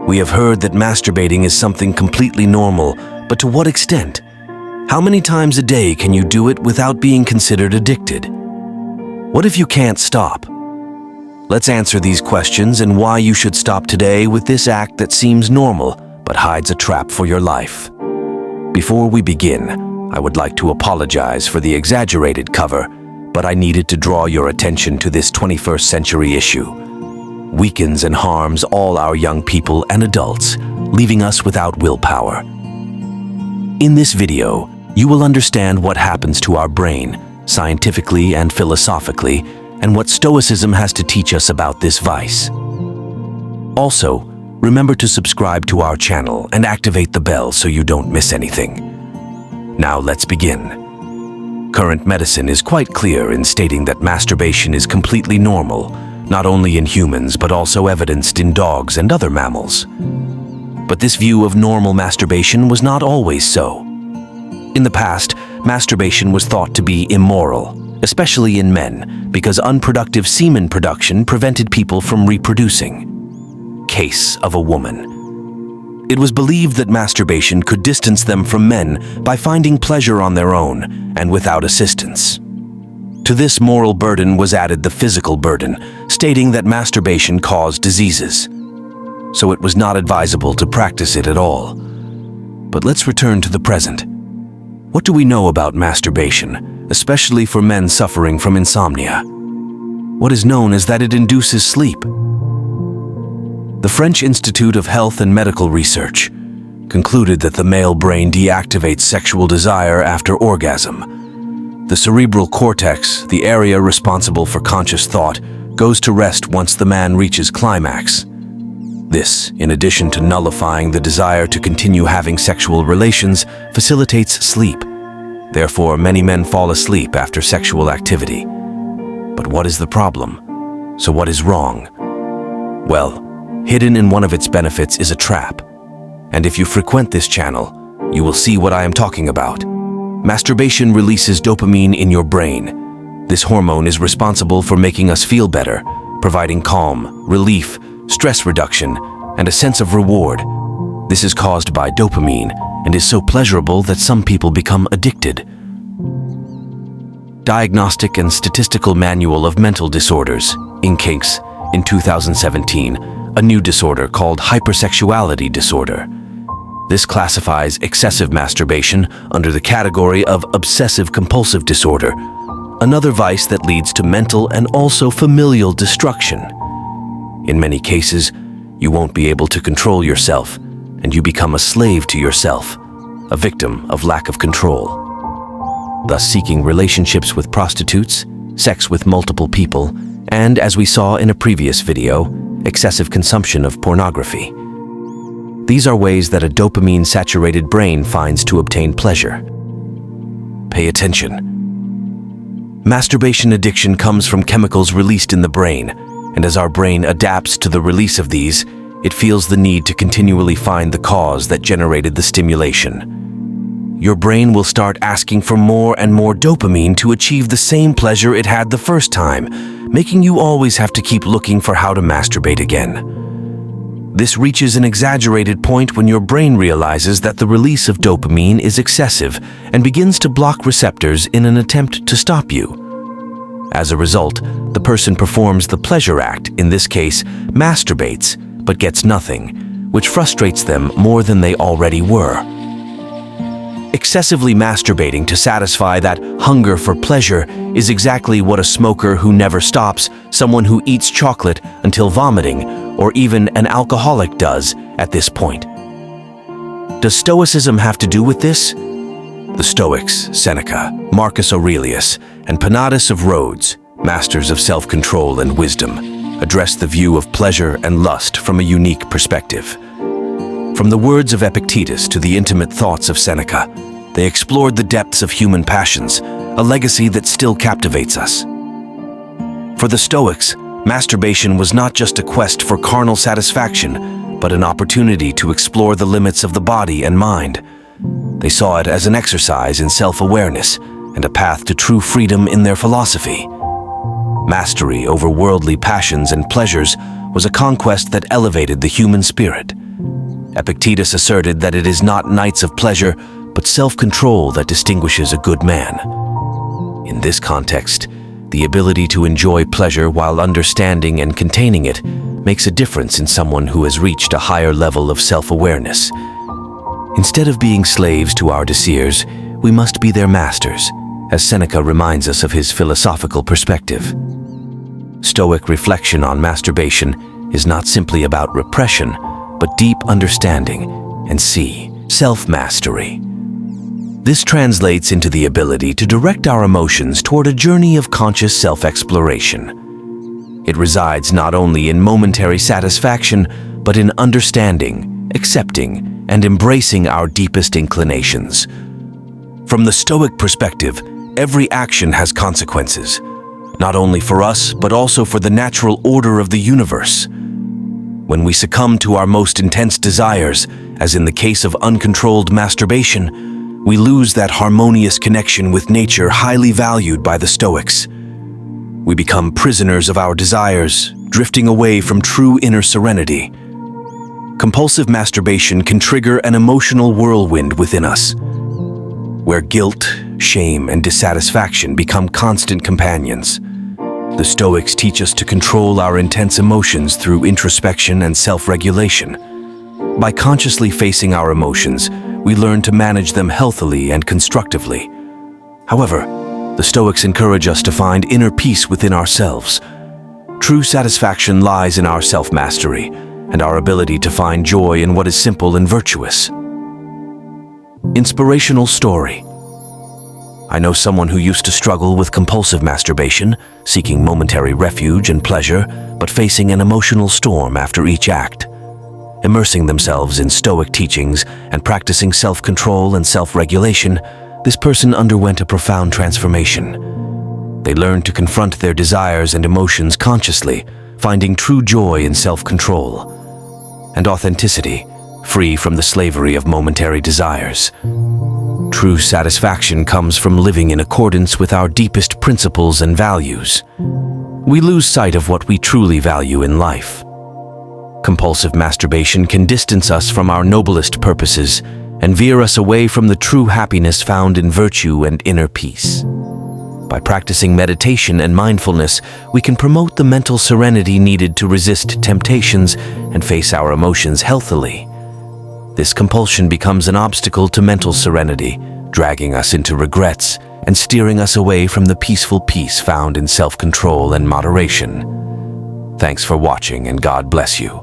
We have heard that masturbating is something completely normal, but to what extent? How many times a day can you do it without being considered addicted? What if you can't stop? Let's answer these questions and why you should stop today with this act that seems normal but hides a trap for your life. Before we begin, I would like to apologize for the exaggerated cover, but I needed to draw your attention to this 21st century issue. Weakens and harms all our young people and adults, leaving us without willpower. In this video, you will understand what happens to our brain, scientifically and philosophically, and what Stoicism has to teach us about this vice. Also, remember to subscribe to our channel and activate the bell so you don't miss anything. Now let's begin. Current medicine is quite clear in stating that masturbation is completely normal, not only in humans but also evidenced in dogs and other mammals. But this view of normal masturbation was not always so. In the past, masturbation was thought to be immoral, especially in men, because unproductive semen production prevented people from reproducing. Case of a woman. It was believed that masturbation could distance them from men by finding pleasure on their own and without assistance. To this moral burden was added the physical burden, stating that masturbation caused diseases. So it was not advisable to practice it at all. But let's return to the present. What do we know about masturbation, especially for men suffering from insomnia? What is known is that it induces sleep. The French Institute of Health and Medical Research concluded that the male brain deactivates sexual desire after orgasm. The cerebral cortex, the area responsible for conscious thought, goes to rest once the man reaches climax. This, in addition to nullifying the desire to continue having sexual relations, facilitates sleep. Therefore, many men fall asleep after sexual activity. But what is the problem? So what is wrong? Well, hidden in one of its benefits is a trap. And if you frequent this channel, you will see what I am talking about. Masturbation releases dopamine in your brain. This hormone is responsible for making us feel better, providing calm, relief, stress reduction, and a sense of reward. This is caused by dopamine and is so pleasurable that some people become addicted. Diagnostic and Statistical Manual of Mental Disorders, INCANS, in 2017, a new disorder called hypersexuality disorder. This classifies excessive masturbation under the category of obsessive-compulsive disorder, another vice that leads to mental and also familial destruction. In many cases, you won't be able to control yourself, and you become a slave to yourself, a victim of lack of control. Thus seeking relationships with prostitutes, sex with multiple people, and, as we saw in a previous video, excessive consumption of pornography. These are ways that a dopamine-saturated brain finds to obtain pleasure. Pay attention. Masturbation addiction comes from chemicals released in the brain, and as our brain adapts to the release of these, it feels the need to continually find the cause that generated the stimulation. Your brain will start asking for more and more dopamine to achieve the same pleasure it had the first time, making you always have to keep looking for how to masturbate again. This reaches an exaggerated point when your brain realizes that the release of dopamine is excessive and begins to block receptors in an attempt to stop you. As a result, the person performs the pleasure act, in this case, masturbates, but gets nothing, which frustrates them more than they already were. Excessively masturbating to satisfy that hunger for pleasure is exactly what a smoker who never stops, someone who eats chocolate until vomiting, or even an alcoholic does at this point. Does Stoicism have to do with this? The Stoics, Seneca, Marcus Aurelius, and Penatus of Rhodes, masters of self-control and wisdom, addressed the view of pleasure and lust from a unique perspective. From the words of Epictetus to the intimate thoughts of Seneca, they explored the depths of human passions, a legacy that still captivates us. For the Stoics, masturbation was not just a quest for carnal satisfaction, but an opportunity to explore the limits of the body and mind. They saw it as an exercise in self-awareness and a path to true freedom in their philosophy. Mastery over worldly passions and pleasures was a conquest that elevated the human spirit. Epictetus asserted that it is not nights of pleasure, but self-control that distinguishes a good man. In this context, the ability to enjoy pleasure while understanding and containing it makes a difference in someone who has reached a higher level of self-awareness. Instead of being slaves to our desires, we must be their masters, as Seneca reminds us of his philosophical perspective. Stoic reflection on masturbation is not simply about repression, but deep understanding and self-mastery. This translates into the ability to direct our emotions toward a journey of conscious self-exploration. It resides not only in momentary satisfaction, but in understanding, accepting, and embracing our deepest inclinations. From the Stoic perspective, every action has consequences, not only for us, but also for the natural order of the universe. When we succumb to our most intense desires, as in the case of uncontrolled masturbation, we lose that harmonious connection with nature highly valued by the Stoics. We become prisoners of our desires, drifting away from true inner serenity. Compulsive masturbation can trigger an emotional whirlwind within us, where guilt, shame, and dissatisfaction become constant companions. The Stoics teach us to control our intense emotions through introspection and self-regulation. By consciously facing our emotions, we learn to manage them healthily and constructively. However, the Stoics encourage us to find inner peace within ourselves. True satisfaction lies in our self-mastery and our ability to find joy in what is simple and virtuous. Inspirational story. I know someone who used to struggle with compulsive masturbation, seeking momentary refuge and pleasure, but facing an emotional storm after each act. Immersing themselves in Stoic teachings and practicing self-control and self-regulation, this person underwent a profound transformation. They learned to confront their desires and emotions consciously, finding true joy in self-control and authenticity, free from the slavery of momentary desires. True satisfaction comes from living in accordance with our deepest principles and values. We lose sight of what we truly value in life. Compulsive masturbation can distance us from our noblest purposes and veer us away from the true happiness found in virtue and inner peace. By practicing meditation and mindfulness, we can promote the mental serenity needed to resist temptations and face our emotions healthily. This compulsion becomes an obstacle to mental serenity, dragging us into regrets and steering us away from the peaceful peace found in self-control and moderation. Thanks for watching, and God bless you.